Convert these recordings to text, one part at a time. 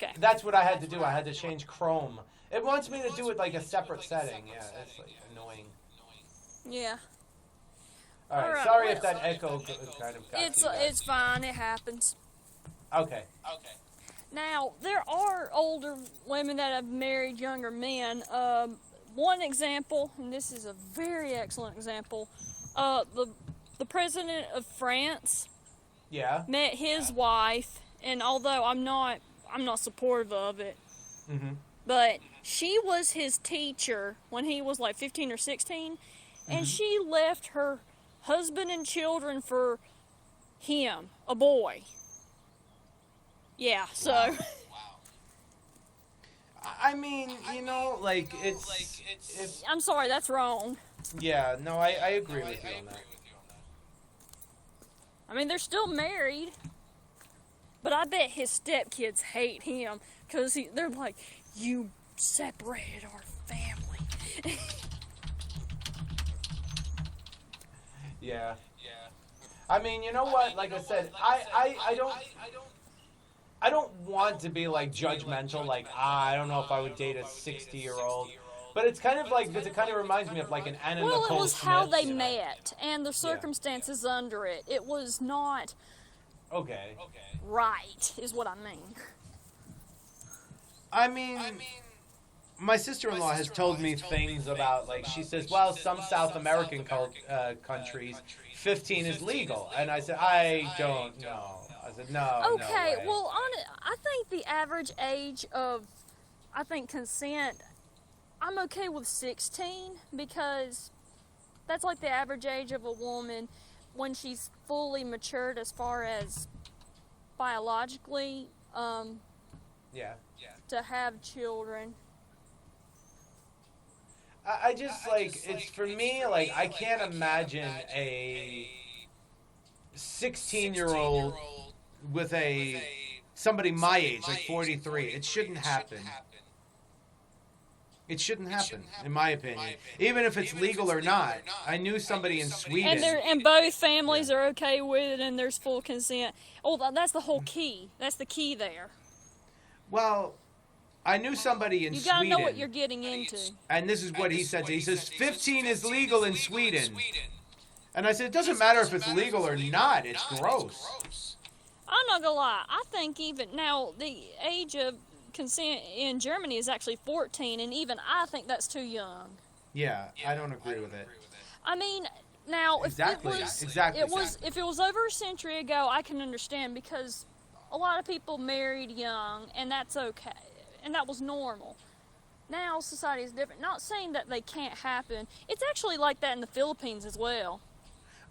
Okay. That's what I had to do. I had to change Chrome. It wants me to do it like a separate setting. Yeah, it's like annoying. Yeah. All right. Alright, Sorry well, if that echo kind of got to you guys. It's fine. It happens. Okay. Now, there are older women that have married younger men. One example, and this is a very excellent example, the president of France met his wife, and although I'm not supportive of it, but she was his teacher when he was like 15 or 16, and she left her husband and children for him, a boy. Yeah, so. Wow. I mean, you know, like, it's... I'm sorry, that's wrong. Yeah, no, I agree with you on that. I mean, they're still married, but I bet his stepkids hate him, because they're like, you separated our family. Yeah. I mean, you know what? Like I said, I don't want to be like judgmental. Like, I don't know if I would date a 60-year-old, but it's kind of like, because it kind of reminds me of like an Anna Nicole Well, it was Smith, how they met and the circumstances under it. It was not right, is what I mean. I mean, my sister-in-law has told me things about, like, she says, well, some South American countries, 15 is legal. And I said, I don't know. I said, no, okay, no way. well, I think the average age of, consent, I'm okay with 16, because that's like the average age of a woman when she's fully matured as far as biologically, to have children. I just, like, it's, for me, like, I can't imagine a 16-year-old with somebody my age, like 43. It shouldn't happen. It shouldn't happen, in my opinion. Even if it's legal or not. I knew somebody in Sweden. And both families are okay with it, and there's full consent. Oh, that's the whole key. That's the key there. Well, I knew somebody in Sweden. You gotta know what you're getting into. And this is what he said. He says, 15 is legal in Sweden. And I said, it doesn't matter if it's legal or not. It's gross. I'm not gonna lie. I think even now, the age of consent in Germany is actually 14, and even I think that's too young. Yeah, I don't agree with it. I mean, now, if it was over a century ago, I can understand, because a lot of people married young, and that's okay. And that was normal. Now society is different. Not saying that they can't happen. It's actually like that in the Philippines as well.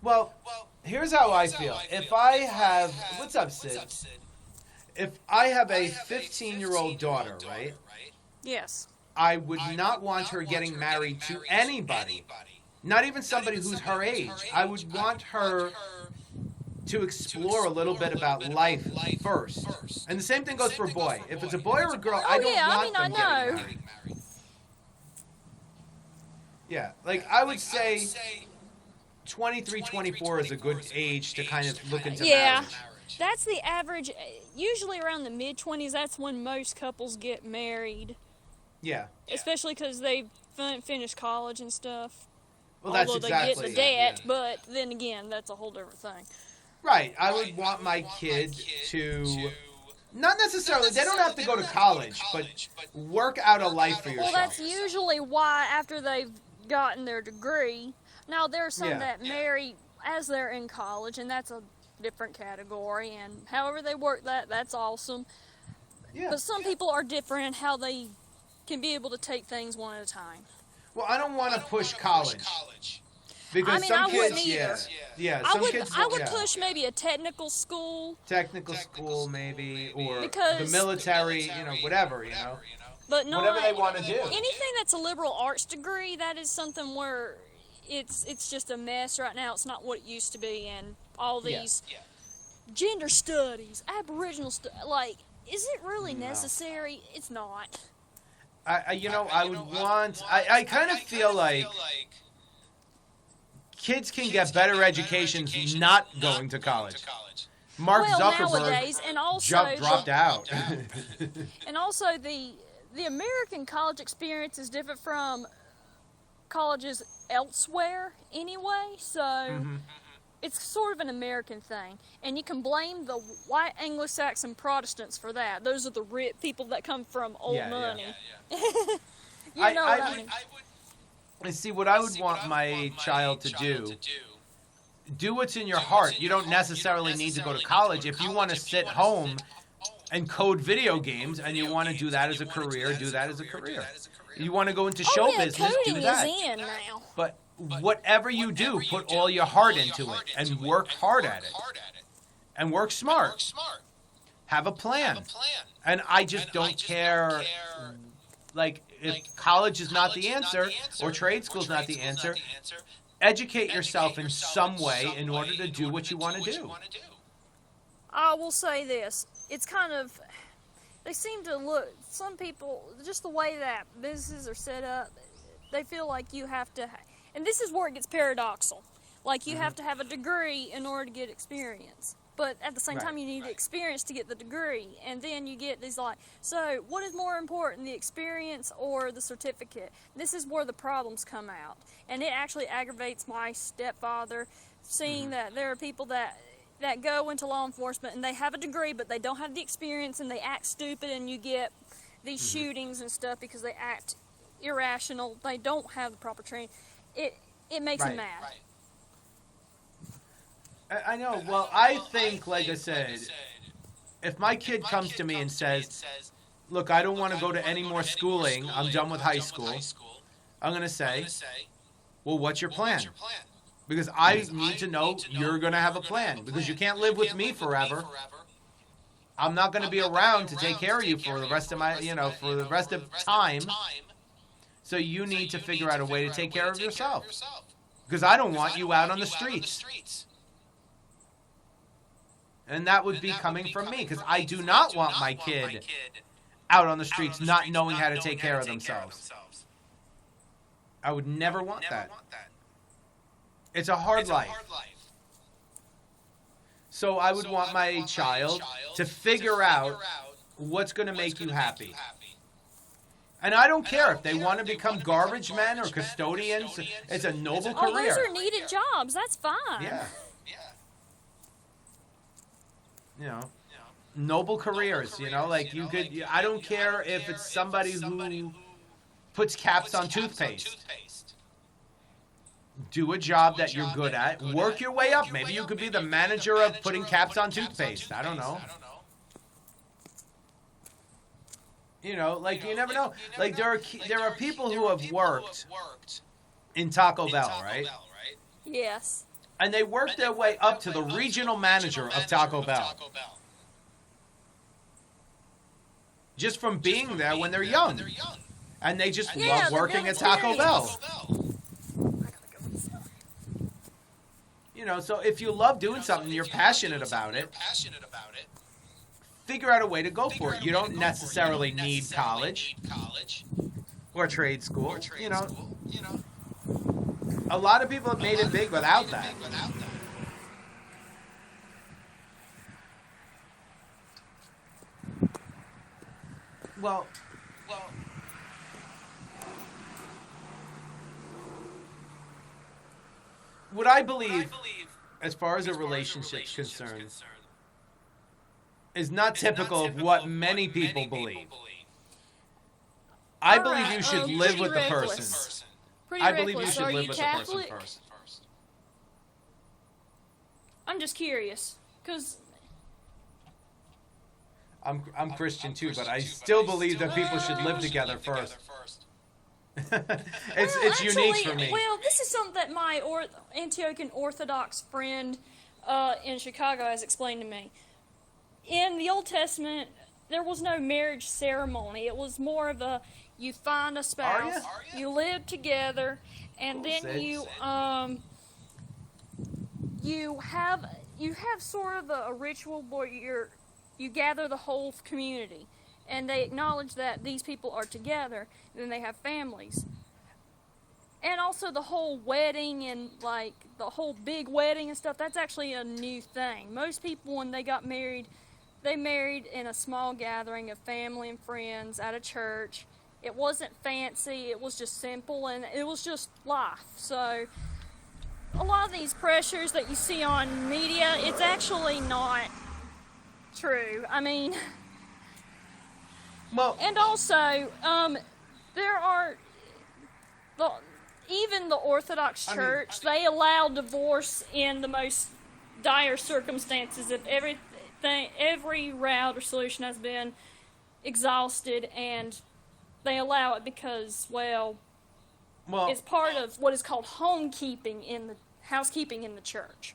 Well, here's how I feel. If I have... What's up, Sid? If I have a 15-year-old daughter, right? Yes. I would not want her getting married to anybody. Not even somebody who's her age. I would want her to explore a little bit about life first. And the same thing goes for a boy. If it's a boy or a girl, I don't want them getting married. Yeah, like I would say 23, 24 is a good age to kind of look into marriage. That's the average. Usually around the mid-20s, that's when most couples get married. Yeah. Especially because they finish college and stuff. Well, that's Although exactly they get the debt, but then again, that's a whole different thing. Right. I would want my kid to, not necessarily, they don't have to go to college, but work out a life for yourself. Well, that's usually why after they've gotten their degree. Now, there are some that marry as they're in college, and that's a different category, and however they work that's awesome. Yeah. But some people are different in how they can be able to take things one at a time. Well, I don't want to push college. Because some kids, wouldn't either. I would push maybe a technical school. Technical school, maybe, or the military, whatever, But not, whatever they want to do. Anything that's a liberal arts degree, that is something where it's just a mess right now. It's not what it used to be, and all these gender studies, Aboriginal stuff, like, is it really necessary? It's not. I would want, I kind of feel like kids can get better educations not going to college. Mark Zuckerberg nowadays, and also dropped out. and also the American college experience is different from colleges elsewhere anyway, so it's sort of an American thing. And you can blame the white Anglo-Saxon Protestants for that. Those are the rich people that come from old money. You know what I mean. And see, what I would want my child to do what's in your heart. You don't necessarily need to go to college. If you want to sit home and code video games and you want to do that as a career, do that as a career. You want to go into show business, do that. Coding is in now. But whatever you do, put all your heart into it and work hard at it. And work smart. Have a plan. And I just don't care, like, if college is not the answer or trade school is not the answer, educate yourself in some way in order to do what you want to do. I will say this. It's kind of, they seem to look, some people, just the way that businesses are set up, they feel like you have to, and this is where it gets paradoxical. Like you have to have a degree in order to get experience. But at the same time, you need the experience to get the degree. And then you get these like, so what is more important, the experience or the certificate? This is where the problems come out. And it actually aggravates my stepfather, seeing that there are people that go into law enforcement and they have a degree, but they don't have the experience and they act stupid, and you get these shootings and stuff because they act irrational. They don't have the proper training. It makes him mad. I know. Well, I think, like I said, if my kid comes to me and says, look, I don't want to go to any more schooling, I'm done with high school, I'm going to say, well, what's your plan? Because I need to know you're going to have a plan, because you can't live with me forever. I'm not going to be around to take care of you for the rest of my, for the rest of time. So you need to figure out a way to take care of yourself, because I don't want you out on the streets. And that would be coming from me, because I do not want my kid out on the streets not knowing how to take care of themselves. I would never want that. It's a hard life. So I would want my child to figure out what's going to make you happy. And I don't care if they want to become garbage men or custodians. It's a noble career. Oh, those are needed jobs. That's fine. Yeah. Noble careers, like you could, I don't care if it's somebody who puts caps on toothpaste. Do a job that you're good at. Work your way up. Maybe you could be the manager of putting caps on toothpaste. I don't know. Like you never know. Like there are people who have worked in Taco Bell, right? Yes. And they work their way up to the regional manager of Taco Bell. Just from being there when they're young. And they just love working at Taco Bell. So if you love doing something, you're passionate about it, figure out a way to go for it. You don't necessarily need college or trade school. A lot of people have made it big without that. Well, what I believe, as far as a relationship's concerned, is not typical of what many people believe. I believe you should live with the person. I believe you should live with the person first. I'm just curious, because I'm Christian too, but I still believe that people should live together first. It's unique for me. Well, this is something that my Antiochian Orthodox friend in Chicago has explained to me. In the Old Testament, there was no marriage ceremony. It was more of a, you find a spouse, you live together, and then you have sort of a ritual where you gather the whole community, and they acknowledge that these people are together, and then they have families. And also the whole wedding and, like, the whole big wedding and stuff, that's actually a new thing. Most people, when they got married, they married in a small gathering of family and friends at a church. It wasn't fancy, it was just simple, and it was just life. So a lot of these pressures that you see on media, it's actually not true. I mean, Well, and also, there are, even the Orthodox Church, they allow divorce in the most dire circumstances. If every route or solution has been exhausted, and they allow it because, well, it's part of what is called housekeeping in the church.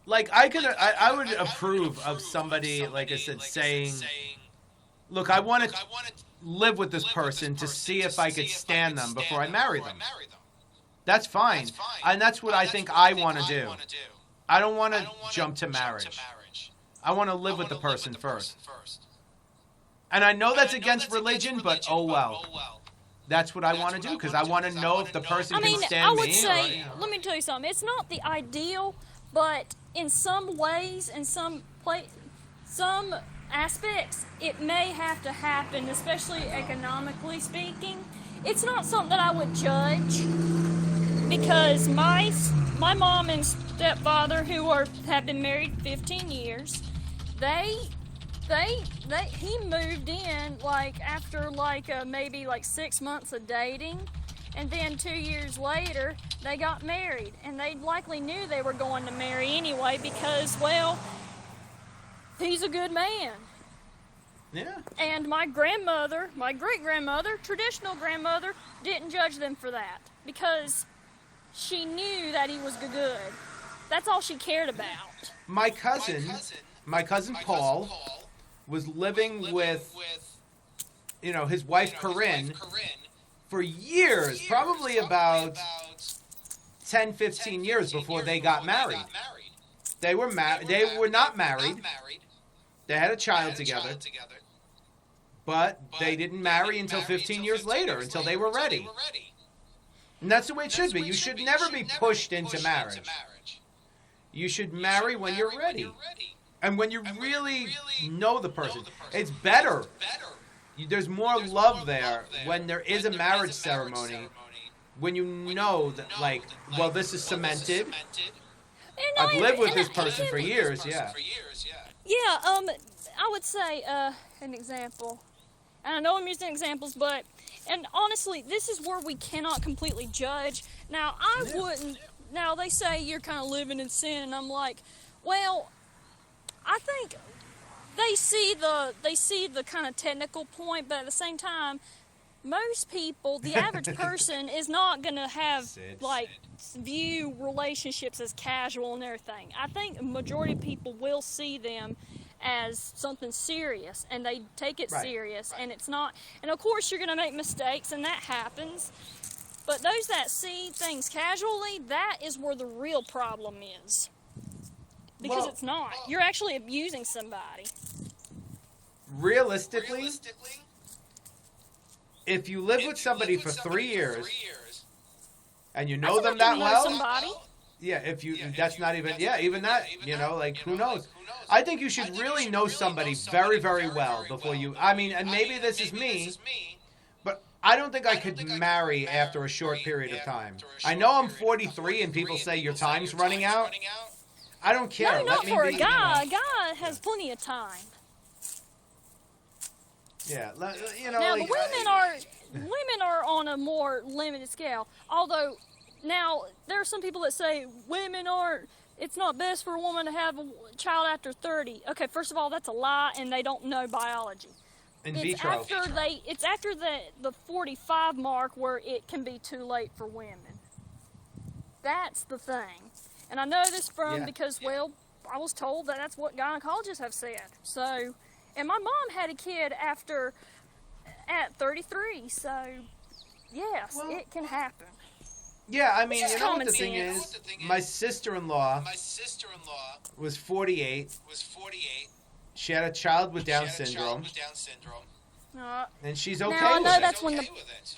like I would approve of somebody, like I said, saying, look, I want to live with this person to see if I could stand them before I marry them. That's fine. And that's what I think I want to do. I don't want to jump to marriage. I want to live with the person first. And I know that's against religion, but oh well. That's what I want to do, because I want to know if the person can stand me. I would say, let me tell you something. It's not the ideal, but in some ways, in some aspects, it may have to happen, especially economically speaking. It's not something that I would judge, because my mom and stepfather, who have been married 15 years, he moved in after maybe 6 months of dating, and then 2 years later they got married, and they likely knew they were going to marry anyway because, well, he's a good man. Yeah. And my great-grandmother, traditional grandmother, didn't judge them for that because she knew that he was good. That's all she cared about. My cousin Paul was living with, his wife Corinne for years, probably about 10, 15 years before they got married. They were not married. They had a child together. But they didn't marry until 15 years later, until they were ready. And that's the way it should be. You should never be pushed into marriage. You should marry when you're ready. And when you really know the person. It's better. There's more love there when there is a marriage ceremony. When you know that, well, this is cemented. I've lived with this person for years, yeah. Yeah, I would say, an example. And I know I'm using examples, and honestly, this is where we cannot completely judge. Now, I wouldn't, now they say you're kind of living in sin, and I'm like, well, I think they see the kind of technical point, but at the same time, most people, the average person, is not going to have, view relationships as casual and everything. I think a majority of people will see them as something serious, and they take it serious, and it's not, and of course you're going to make mistakes, and that happens, but those that see things casually, that is where the real problem is. Because it's not. You're actually abusing somebody. Realistically, if you live with somebody for 3 years and you know them that well, somebody. That's not even, even that, who knows? I think you should really know somebody very, very well before you, and maybe this is me, but I don't think I could marry after a short period of time. I know I'm 43 and people say your time's running out. I don't care. No, not for a guy. A guy has plenty of time. Yeah, Now, the women are on a more limited scale. Although, now, there are some people that say it's not best for a woman to have a child after 30. Okay, first of all, that's a lie, and they don't know biology. In vitro. It's after the 45 mark where it can be too late for women. That's the thing. And I know this because, well, I was told that's what gynecologists have said. So, and my mom had a kid at 33, so yes, it can happen. Yeah, you know what the thing is? My sister-in-law was 48. She had a child with Down syndrome. And she's okay with it.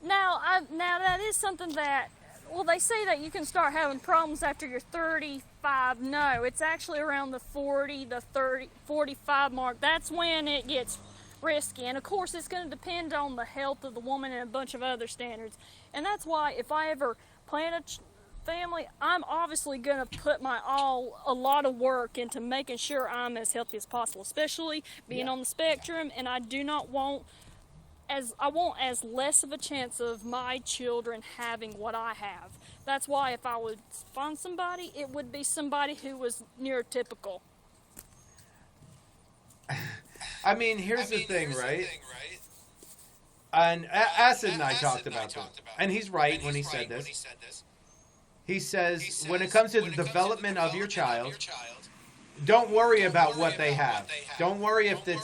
Now that is something that, well, they say that you can start having problems after you're 35. No, it's actually around the 45 mark. That's when it gets risky. And of course, it's going to depend on the health of the woman and a bunch of other standards. And that's why if I ever plan a family, I'm obviously going to put a lot of work into making sure I'm as healthy as possible, especially being on the spectrum. And I do not want I want as less of a chance of my children having what I have. That's why if I would find somebody, it would be somebody who was neurotypical. I mean, here's the thing, right? And Acid and I talked about this. And he's right when he said this. He says, when it comes to the development of your child, don't worry about what they have. Don't worry if they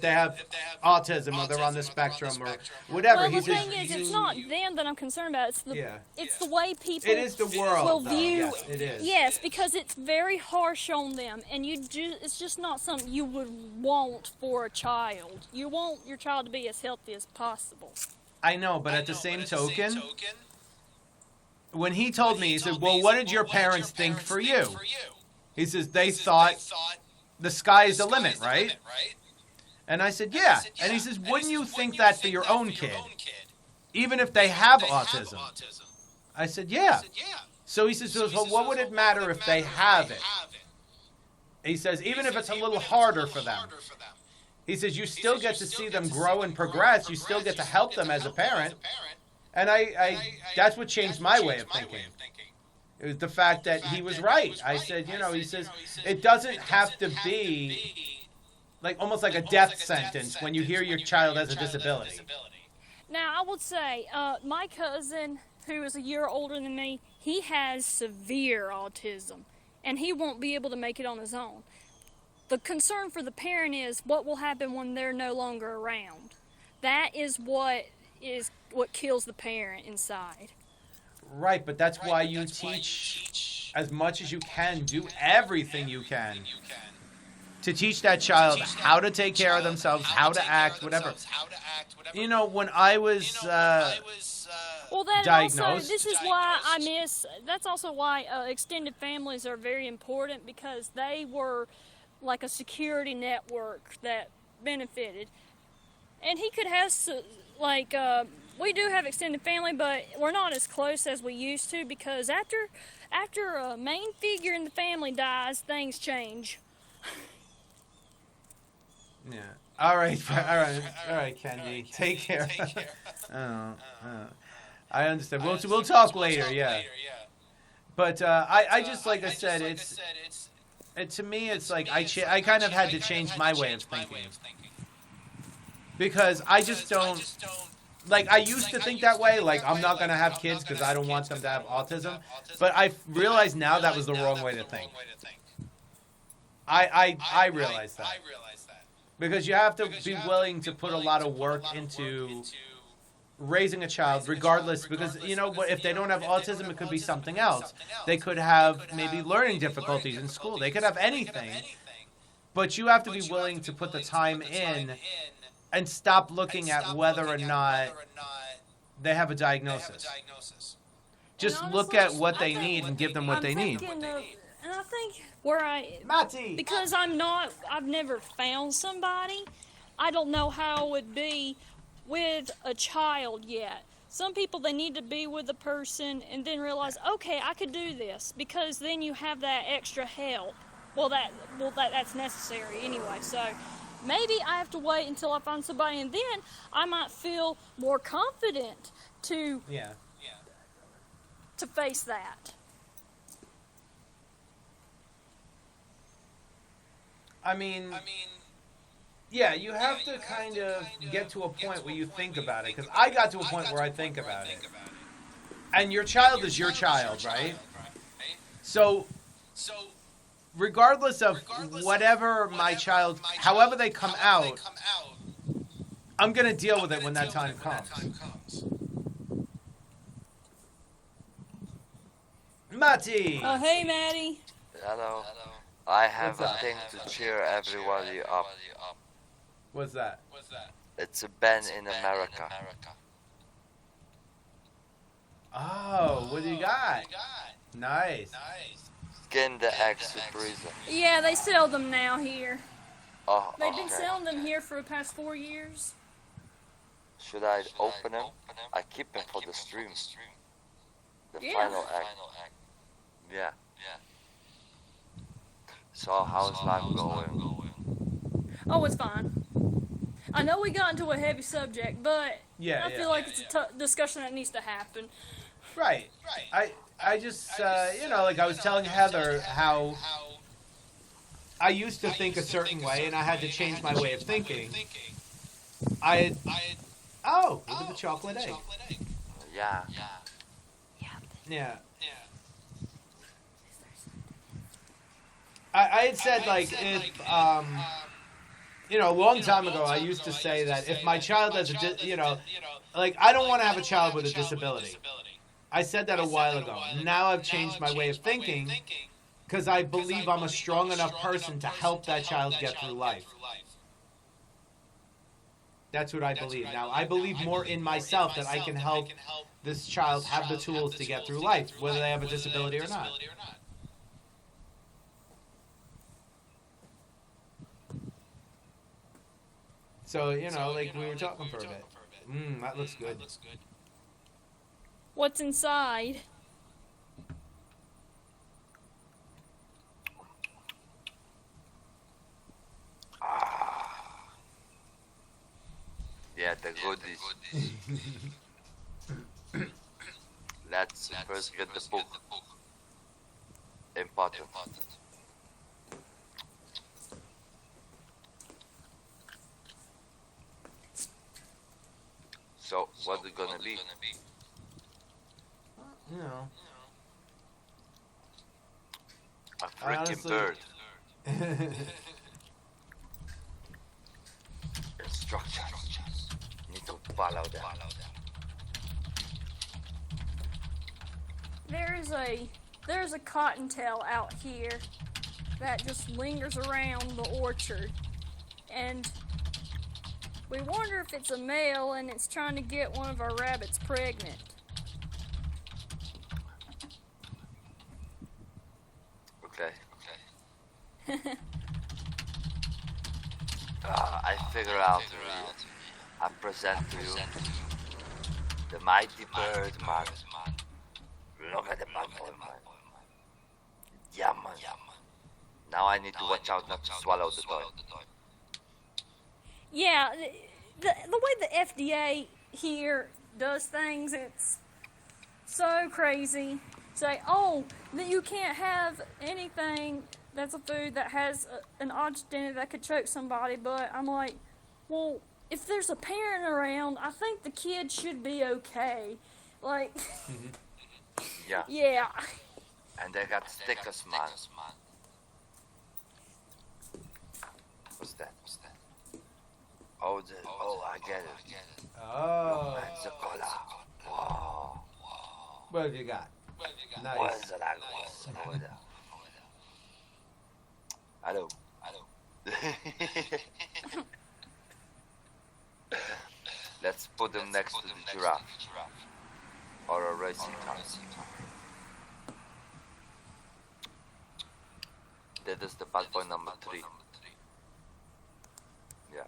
have autism or they're on the spectrum or whatever. Well, the thing is, it's not them that I'm concerned about. It's the way people it is the world, will though. view. Yes, it is. Yes, because it's very harsh on them, and it's just not something you would want for a child. You want your child to be as healthy as possible. I know, but at the same token, when he told me, he said, well, what did your parents think for you? He says, they thought the sky is the limit, right? And I said, yeah. And he says, wouldn't you think that for your own kid, even if they have autism? I said, yeah. So he says, well, what would it matter if they have it? He says, even if it's a little harder for them. He says, you still get to see them grow and progress. You still get to help them as a parent. And that's what changed my way of thinking. It was the fact that he was right. I said, he says, it doesn't have to be almost like a death sentence when you hear your child has a disability. Now, I would say, my cousin, who is a year older than me, he has severe autism, and he won't be able to make it on his own. The concern for the parent is what will happen when they're no longer around. That is what kills the parent inside. Right, but that's why you teach as much as you can, do everything you can to teach that child how to take care of themselves, how to act, whatever. When I was diagnosed... Also, this is why that's also why extended families are very important, because they were like a security network that benefited. And he could have, we do have extended family, but we're not as close as we used to, because after a main figure in the family dies, things change. Yeah. All right, Kendi. Take care. I understand. We'll talk later. Yeah. But I just, like I said, to me it's like I kind of had to change my way of thinking, because I just don't. I used to think that way, I'm not going to have kids because I don't want them to have autism. But I realize now that was the wrong way to think. I realize that. Because you have to be willing to put a lot of work into raising a child, regardless, because, if they don't have autism, it could be something else. They could have maybe learning difficulties in school. They could have anything. But you have to be willing to put the time in and stop looking at whether or not they have a diagnosis. Just look at what they need and give them what they need. And I think Mattie! because I've never found somebody, I don't know how it would be with a child yet. Some people, they need to be with a person and then realize, okay, I could do this, because then you have that extra help. That's necessary anyway, so maybe I have to wait until I find somebody, and then I might feel more confident to face that. You have to kind of get to a point where you think about it, because I got to a point where I think about it. And your child is your child, right? So regardless of whatever my child, however they come out, I'm going to deal with it when that time comes. Mattie! Oh, hey, Maddie. Hello. I have a thing to cheer everybody up. What's that? It's a ban in America. Oh, what do you got? Nice. Kinder egg surprise. Yeah, they sell them now here. Oh, They've been okay. selling them here for the past 4 years. Should I open them? I keep them for the stream. The Yeah. final egg. Yeah. So how's life going? Oh, it's fine. I know we got into a heavy subject, but Yeah, I feel like it's a discussion that needs to happen. Right. I just, like I was telling Heather how I used to think a certain way, and I had to change my way of thinking. Oh, look at the chocolate egg. Yeah. Yeah. I had said, like, if, a long time ago, I used to say that if my child has like, I don't want to have a child with a disability. I said that a while ago. Now I've changed my way of thinking because I believe I'm a strong enough person to help that child get through life. That's what I believe. Now, I believe more in myself that I can help this child have the tools to get through life, whether they have a disability or not. So, like we were talking for a bit. That looks good. What's inside? Yeah, the goodies. Let's first get the book. Important. So, what's it gonna be? A freaking honestly- bird. Instructions. Need to follow them. There's a cottontail out here that just lingers around the orchard, and we wonder if it's a male and it's trying to get one of our rabbits pregnant. Okay. I figure out. I present to you the mighty bird, man. Look at the bad boy, man. Yeah, man. Now I need to watch out not to swallow the toy. Yeah, the way the FDA here does things, it's so crazy. Say, that you can't have anything that's a food that has an object in it that could choke somebody, but I'm like, well, if there's a parent around, I think the kid should be okay. Like, Yeah. yeah. And they got stickers, man. What's that? Oh, I get it. Oh. That's a cola. Wow. What have you got? Nice. What's that? Hello. Let's put them next to the giraffe. Or a racing car. That is the bad boy number 3. Yeah.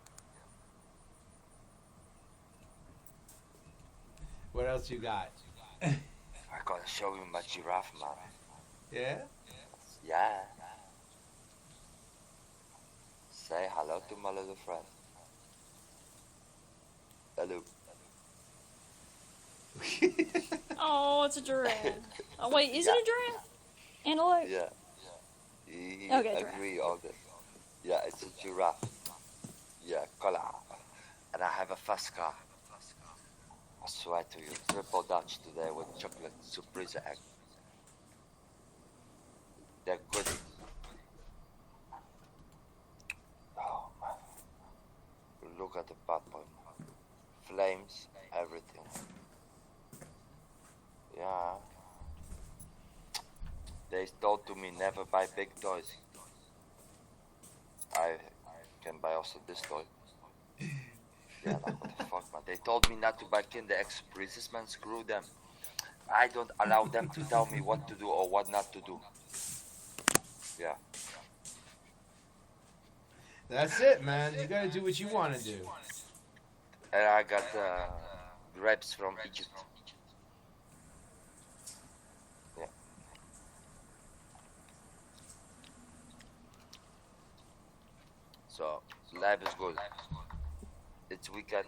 What else you got? I gotta show you my giraffe, man. Yeah? Yeah. Say hello to my little friend. Hello. Oh, it's a giraffe. Oh, wait, is it a giraffe? Antelope? Yeah. He Okay, agree on this. Yeah, it's a giraffe. Yeah, cola. And I have a fast car. I swear to you, triple Dutch today with chocolate surprise egg. They're good. Oh man. Look at the bad boy. Flames, everything. Yeah. They told to me never buy big toys. I can buy also this toy. Yeah, like what the fuck, man. They told me not to buy Kinder Egg surprises, man. Screw them. I don't allow them to tell me what to do or what not to do. Yeah. That's it, man. You gotta do what you want to do. And I got grapes from Egypt. Yeah. So life is good. It's weekend.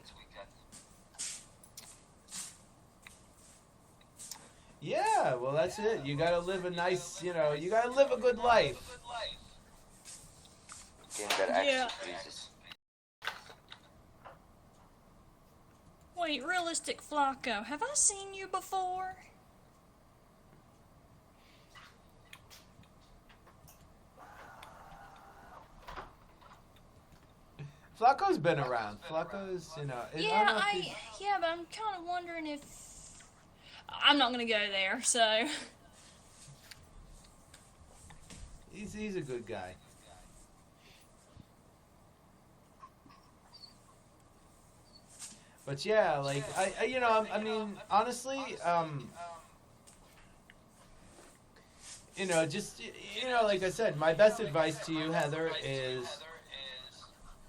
Yeah, well, that's it. You gotta live a nice, you gotta live a good life. Kinder extra, Jesus. Wait, realistic Flacco, have I seen you before? Flacco's been around. Flacco's, Yeah, but I'm kind of wondering if I'm not gonna go there. So he's a good guy. But yeah, like I mean, honestly, just like I said, my best advice to you, Heather, is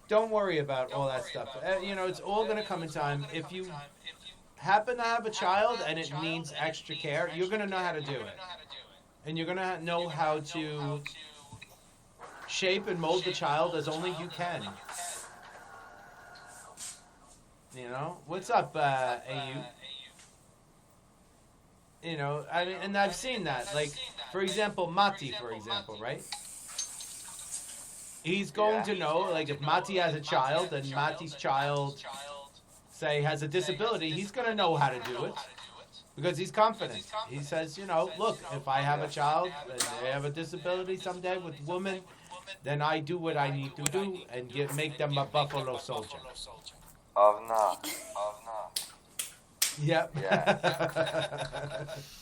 don't worry about all that stuff. It's all gonna come in time. If you happen to have a child and it needs extra care, you're gonna know how to do it, and you're gonna know how to shape and mold the child as only you can. What's up, AU? I mean, and I've seen that. Like, for example, Matti, for example, right? He's going to know, like, if Matti has a child and Matti's child, say, has a disability, he's going to know how to do it because he's confident. He says, look, if I have a child and they have a disability someday with women, then I do what I need to do and make them a buffalo soldier. Oh no. Yep. Yeah.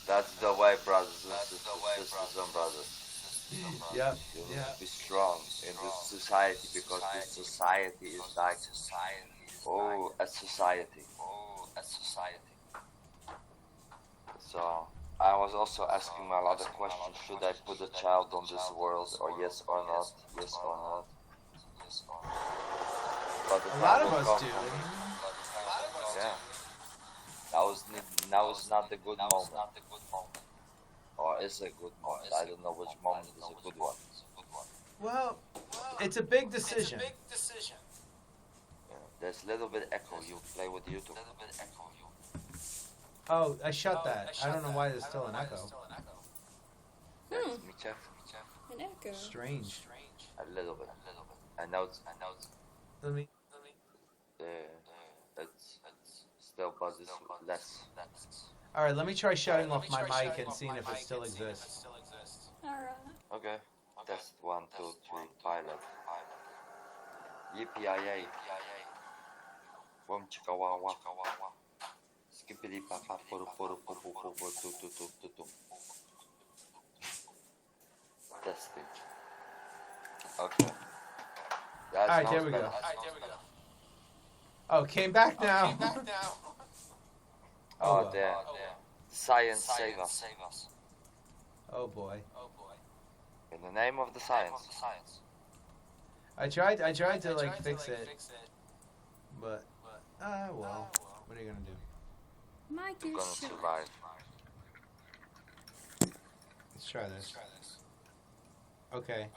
That's the way, brothers and sisters and brothers. Yep. You must be strong in this society because this society is like a society. So I was also asking my other question: should I put a child on this world, or yes or not? Yes or not? But A lot of us do. Yeah. Now is not the good moment. Or is a good moment. I don't know which moment is a good one. Well, it's a big decision. Yeah, there's a little bit echo. You play with YouTube. Oh, I shut that. I don't know why there's still an echo. Let me check. an echo. Strange. A little bit. I know it's. Let me. It's still, but it's less. All right, let me try shutting off my mic and seeing if it still exists. Alright. Okay. Test 1, 2, 3, pilot. Yippee-yi-yay. Wom chicka wah wah. Skippity papa puru puru pupu pupu tu tu tu tu tu. Testing. Okay. All right, there we go. Oh, came back now. Oh, well. there. Science save us. Oh boy. In the name of the science. I tried to like fix it, but well, what are you gonna do? Mike You're gonna is shut. survive. Let's try this. Okay.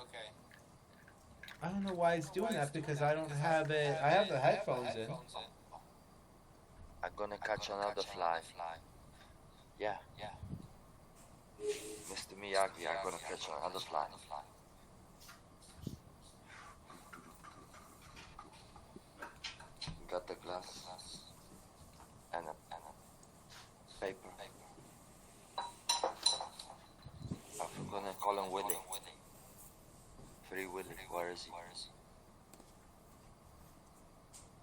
I don't know why it's doing that because I don't have it. I have the headphones in. I'm gonna catch another fly. Yeah. Mr. Miyagi, I'm gonna catch another fly. Got the glass and a paper. I'm gonna call him Willie. Free Willie, where is he?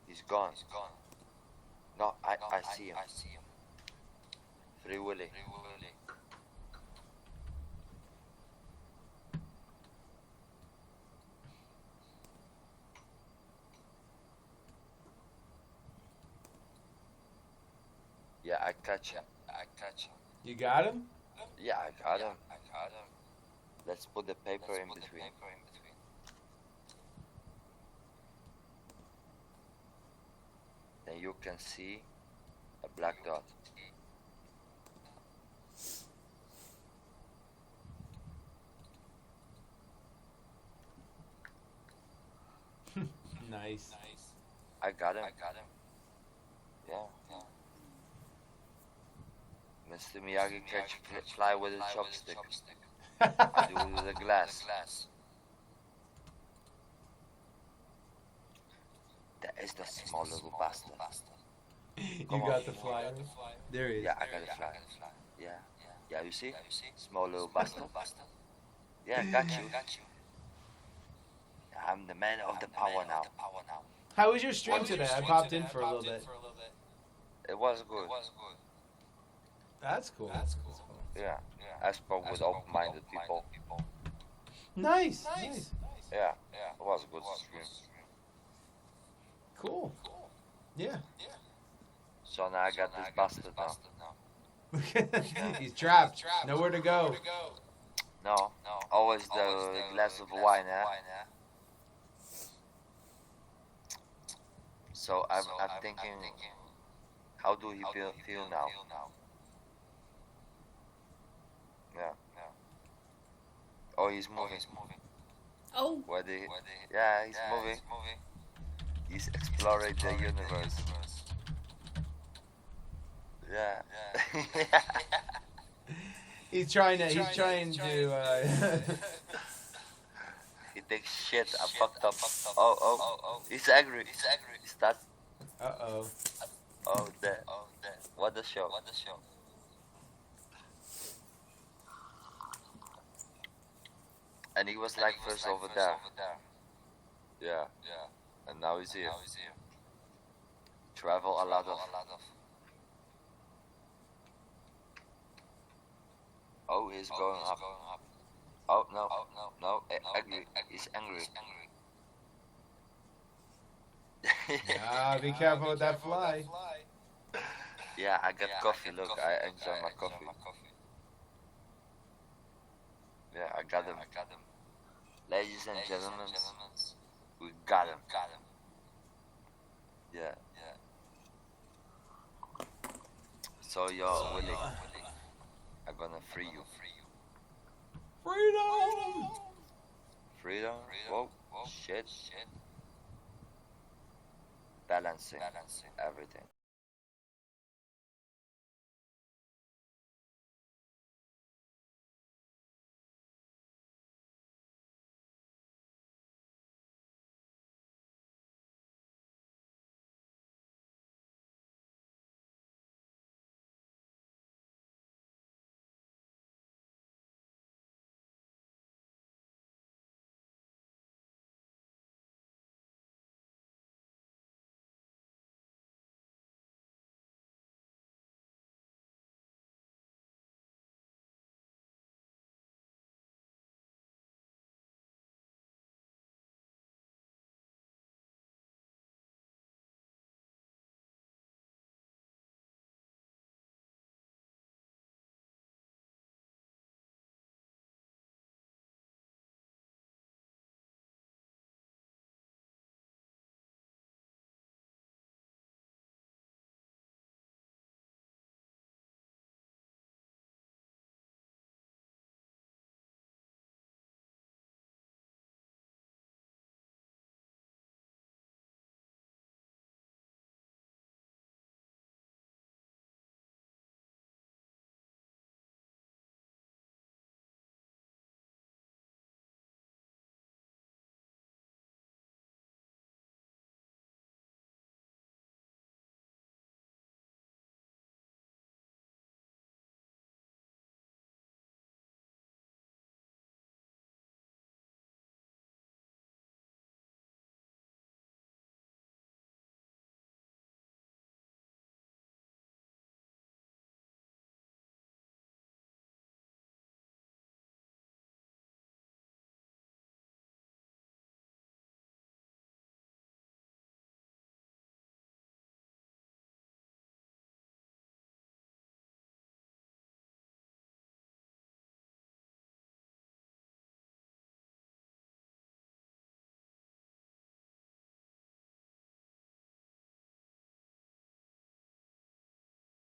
He's gone. No, I see him. Free Willie. Yeah, I catch him. You got him? Yeah, I got him. Let's put the paper in between. Then you can see a black dot. Nice. I got him. Yeah. Mr. Miyagi catch fly with a chopstick. I do it with a glass. That is the small little bastard. You got the flyer? There he is. Yeah, I got a fly. Yeah, you see? Small little bastard. Yeah, got you. I'm the man of the power now. How was your stream today? I popped in for a little bit. It was good. That's cool. Yeah, I spoke with open-minded people. Nice. Yeah, it was a good stream. Cool. Yeah. So now I got this bastard now. He's trapped. Nowhere to go. No, always the glass of wine, eh? So I'm thinking, how do he feel now? Yeah. Oh, he's moving. Oh. Yeah, he's moving. He's exploring the universe. Yeah. He's trying to. He thinks shit. I fucked up. Oh. He's angry. He starts. Uh-oh. Oh, that. What the show? And he was like first over there. Yeah. And now he's here. Travel a lot of. Oh, he's going up. Oh, no, angry. He's angry. Be careful with that fly. Yeah, I got coffee. Look, I enjoy my coffee. Yeah, I got him. Ladies and gentlemen, we got him. Yeah. So you're willing. I'm gonna free you. Freedom? Whoa. Shit. Balancing everything.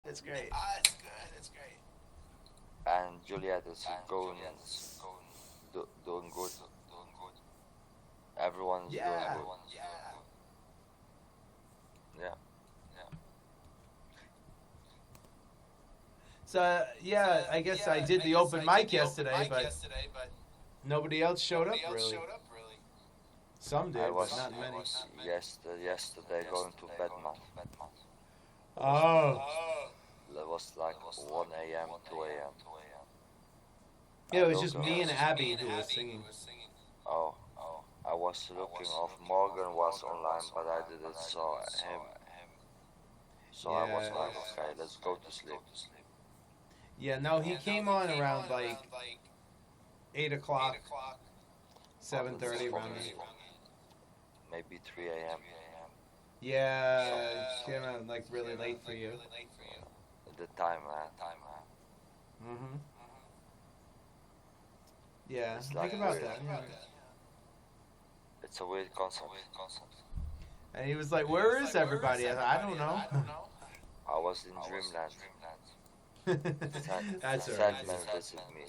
It's great. It's great. And Juliet is doing good. Everyone's doing Yeah. good. Yeah. So yeah, I guess I did the open mic yesterday, but nobody else showed up really. Some did, I was but not many. yesterday going to bed, man. Oh. It was like 1 a.m., 2 a.m. Yeah, it was just me and Abby who was singing. Oh, I was looking off. Morgan was online, but I didn't saw him. So I was like, okay, let's go to sleep. Yeah, no, he came on around like 8 o'clock, 7:30 around there. Maybe 3 a.m. Yeah, it came out like really late for you. The time, man. Mhm. Yeah, It's think like about weird. that. Yeah. It's a weird concept. And he was like, "Where is everybody?" I said, "I don't know." I was in dreamland. That's Sad alright. man visit me.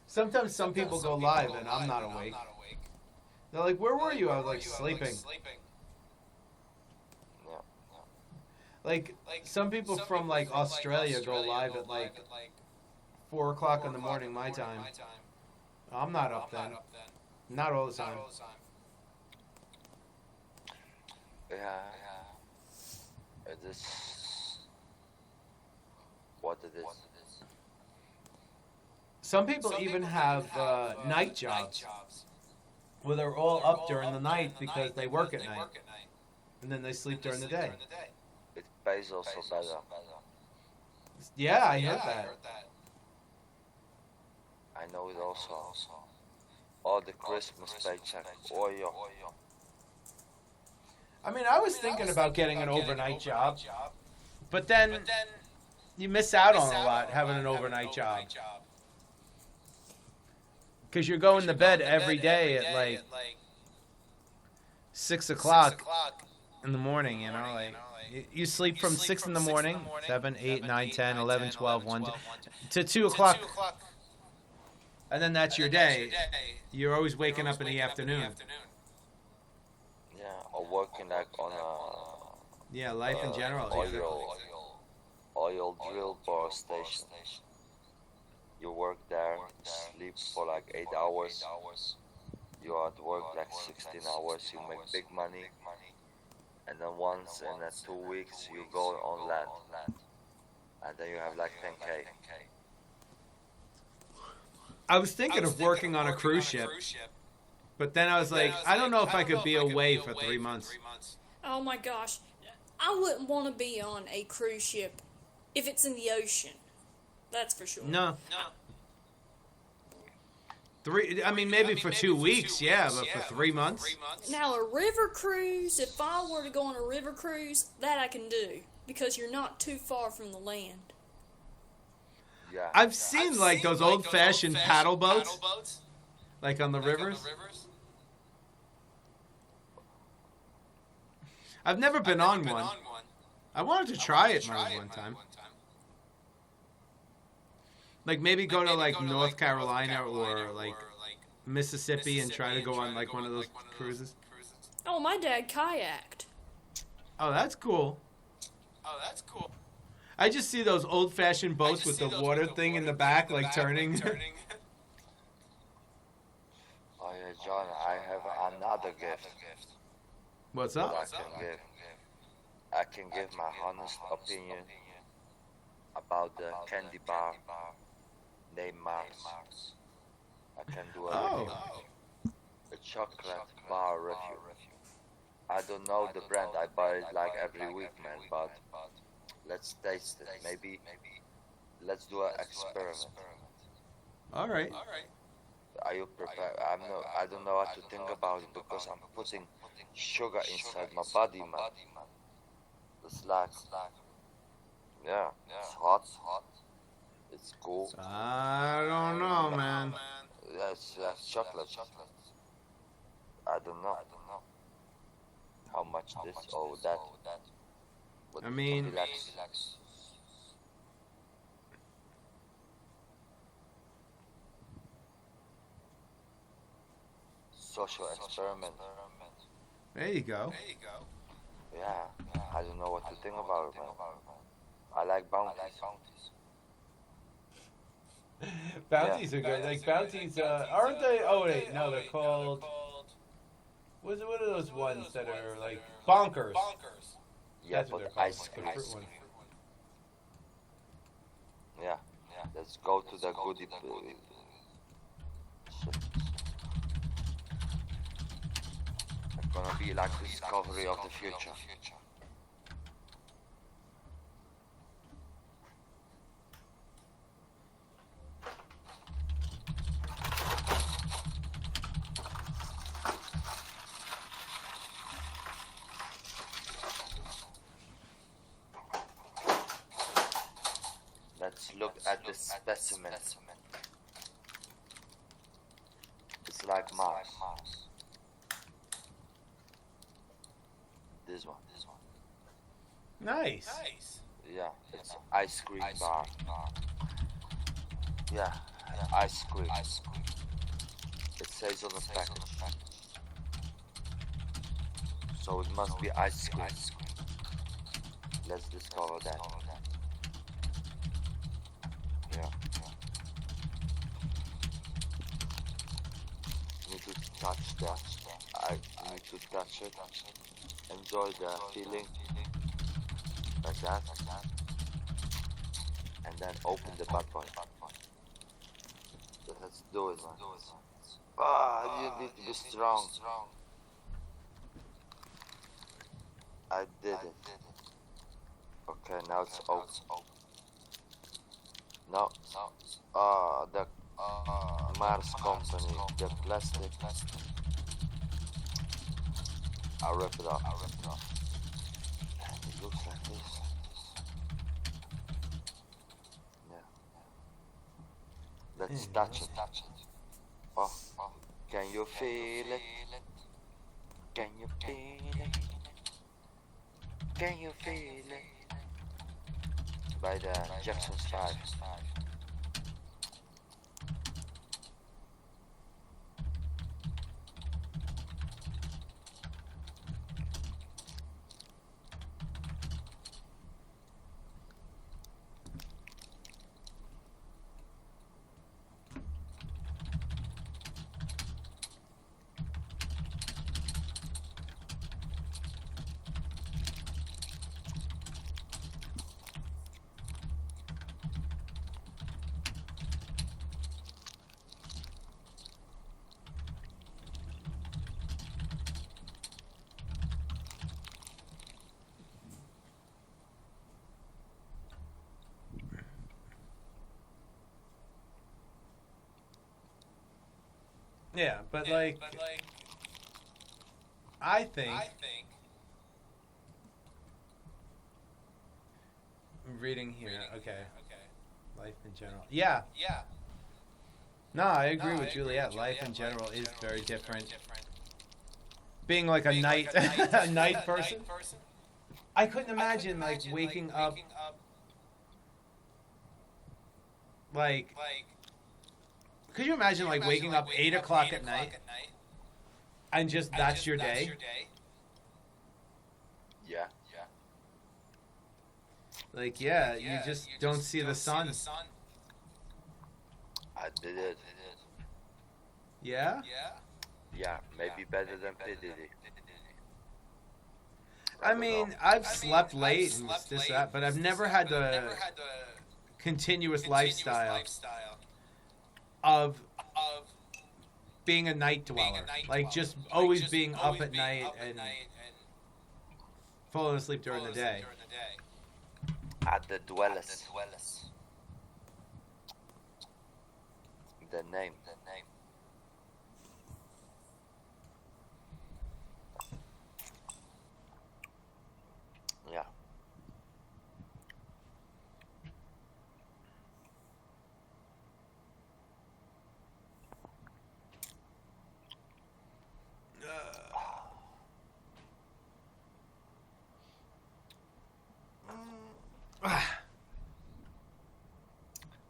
Sometimes some people go live and I'm not awake. They're like, "Where were you?" I was like, "Sleeping." Yeah. Like some people from like Australia go live at like 4 o'clock in the morning my time. I'm not up then. Not all the time. Yeah. It is what it is. Some people even have night jobs where they're all up during the night because they work at night. And then they sleep during the day. It pays also better. Yeah, I heard that. I know it also. All the Christmas paycheck. Oh, yeah. I mean, I was thinking about getting an overnight job, but then you miss out on a lot having an overnight job. Because you're going to bed every day at like 6 o'clock in the morning, you know, like you sleep from 6 in the morning, 7, 8, 9, 10, 11, 12, 1, to 2 o'clock. And then that's your day. You're always waking up in the afternoon. Yeah, or working like on Yeah, life in general. oil drill power station. You work there, sleep for like 8 hours. You are at work like 16 hours. You make big money, and then once in 2 weeks you go on land, and then you have like 10K. I was thinking of working on a cruise ship, but then I was like, I don't know if I could be away for 3 months. Oh my gosh. I wouldn't want to be on a cruise ship if it's in the ocean. That's for sure. No. I mean, maybe for 2 weeks, yeah, but for 3 months? Now, a river cruise, if I were to go on a river cruise, that I can do. Because you're not too far from the land. Yeah. I've seen like those old-fashioned paddle boats, like on the rivers. I've never been on one. I wanted to try it one time. Like maybe go to like North Carolina or like Mississippi and try to go on like one of those cruises. Oh, my dad kayaked. Oh, that's cool. I just see those old-fashioned boats with the water thing in the back, like turning. Oh yeah, John, I have another gift. What's that up? I can give my honest opinion about the candy bar named Mars. I can do a review. A chocolate bar review. I don't know the brand. I buy it like every week, man. But let's taste it. Maybe let's do an experiment. All right. Are you prepared? I don't know what to think about it because I'm putting sugar inside my body, man. It's like, yeah, it's hot. It's cool. I don't know, man. Yes, chocolate. I don't know how much this or that. But I mean, relax. social experiment. There you go. Yeah, I don't know what to think about it, man. I like bounties. Bounties are good. Like bounties, aren't they? Oh wait, no, they're called. What are those ones that are like bonkers? Yeah, That's what they're but called. ice The cream. fruit one. Yeah, let's go to the goodie. It's gonna be like discovery of the future. Let's look at the specimen. It's like Mars. This one. Nice. Yeah, it's ice cream bar. Yeah, ice cream. It says on the package. So it must be ice cream. Let's discover that. Yeah. Need to touch that. I need to touch it. Enjoy the feeling. Like that. And then open the butt button. Let's do it, man. You need to be strong. I did it. Okay, now it's open. No. The Mars company, the plastic. I'll rip it off. It looks like this. Yeah. Let's touch it. Oh, can you feel it? Can you feel it? Can you feel it? By the Jackson's 5. Yeah, but like, I think. I'm reading here. Okay. Life in general. Yeah. No, I agree with Juliet. Life in general is very different. Being like a night, a night person. I couldn't imagine like waking up. Like, could you imagine like waking up 8 o'clock at night and just that's your day? Yeah. Like, yeah, you just don't see the sun. I did it. Yeah? Yeah, maybe better than P. Diddy. I mean, I've slept late and this, that, but I've never had the continuous lifestyle of being a night dweller. Like, just always being up at night and falling asleep during the day. At the dwellers. The name. Yeah.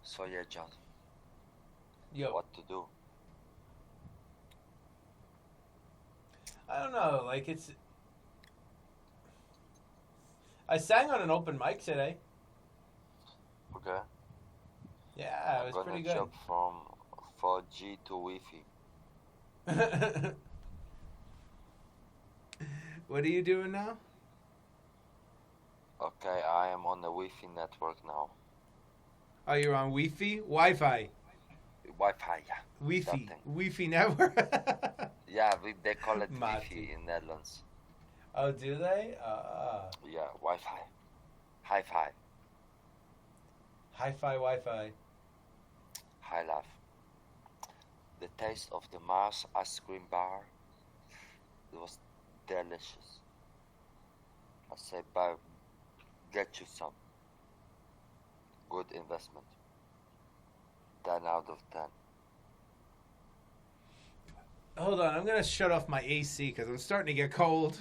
So yeah, John. Yo. What to do? I don't know. Like it's. I sang on an open mic today. Okay. Yeah, it was pretty I'm gonna jump from 4G to Wi-Fi. good. What are you doing now? Okay, I am on the Wi-Fi network now. Oh, you're on Wi-Fi? Wi-Fi. Wi-Fi, yeah. Wi-Fi. That thing. Wi-Fi network. Yeah, they call it Wi-Fi Mattie. in Netherlands. Oh, do they? Yeah, Wi-Fi. Hi-Fi. Hi-Fi Wi-Fi. High life. The taste of the Mars ice cream bar, it was delicious. I say, get you some. Good investment. 10 out of 10. Hold on, I'm going to shut off my AC because I'm starting to get cold.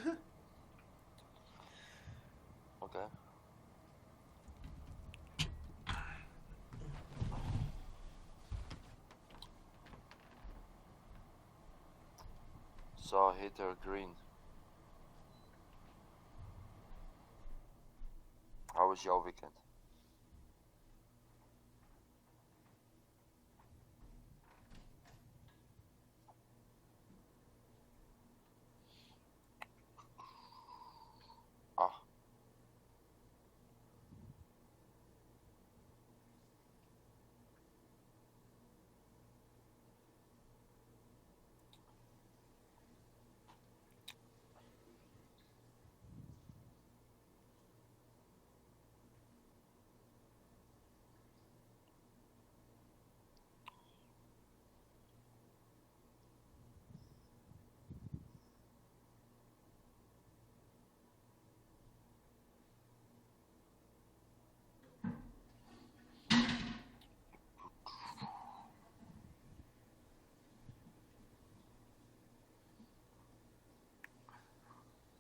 Okay. So heater green. How was your weekend? Ah,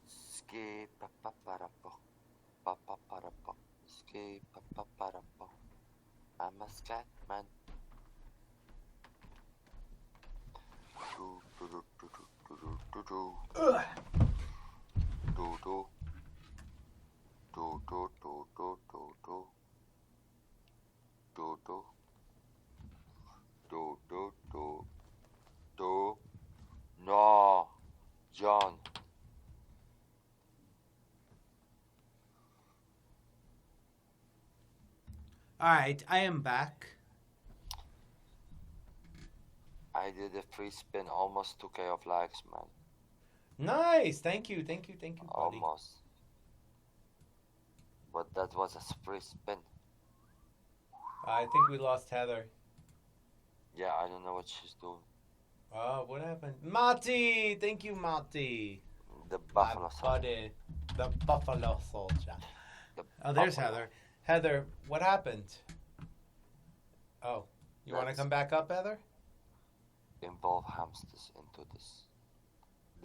skip papaparapo, papaparapo, skip papaparapo. I'm a scat man. Do do do do do do do Ugh. do do do do do do do do do do do do do do. No, John. All right, I am back. I did a free spin, almost 2K of likes, man. Nice. Thank you, buddy. Almost. But that was a free spin. I think we lost Heather. Yeah, I don't know what she's doing. Oh, what happened? Mattie! Thank you, Mattie. The buffalo My soldier. buddy. The buffalo soldier. The Oh, there's buffalo. Heather. Heather, what happened? Oh, you want to Let's come back up, Heather? Involve hamsters into this.